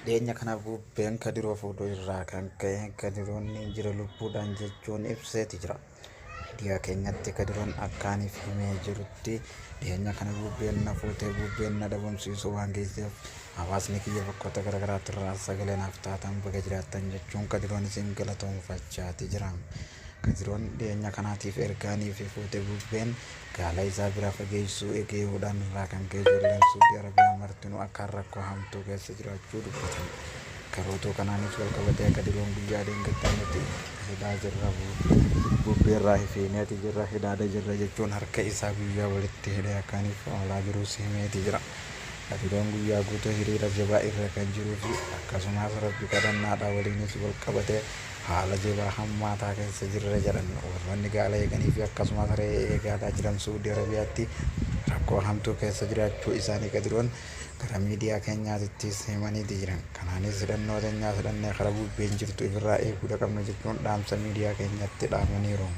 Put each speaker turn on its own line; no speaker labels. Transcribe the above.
Dhiyeenya kana bubbeen Kadiroo fuudhuu irraa kan ka'e Kadiroonni jira lubbuudhaan jechuun ibseeti jira. Miidiyaa keenyatti Kadiroon akkaaniif himee jirutti dhiyeenya kana bubbeen na fuutee bubbeen na dhabamsiisuu waan geesseef hawaasni kiyya bakkoota garaagaraatti irraa sagalee naaf taatan baga jiraattan jechuun Kadiroon isin galatoomfachaati jira. Kadiroon dhiyeenya kanaatiif ergaanii fi fuutee bubbeen gaala isaa bira fageessuu eegeehuudhaan irraa kan ka'e ijoolleen Suudii Arabiyaa martinuu akka rakkoo hamtuu keessa jiraachuu dubbatan. Karootoo kanaanis walqabatee Kadiroon guyyaa deengaggaa nuti hidhaa jirra bubbeerraa hifeeneeti jirra hidhaadha jirra jechuun harka isaa guyyaa walitti hidhee akkaaniif oolaa jirus himeeti jira. Kadiroon guyyaa guutuu hiriira jabaa irra kan jiruu fi akkasumas rabbi kadhannaadhaa waliinis walqabatee haala jabaa hammaataa keessa jirra jedhan warroonni gaala eeganii fi akkasumas re'ee eegaa jiran Suudii Arabiyaatti rakkoo hamtuu keessa jiraachuu isaanii Kadiroon gara miidiyaa keenyaattis himaniiti jiran. Kanaanis hidhannoo teenyaa hidhannee karaa bubbeen jirtu ofirraa eeguu qabna jechuun dhaamsa miidiyaa keenyatti dhaamaniiru.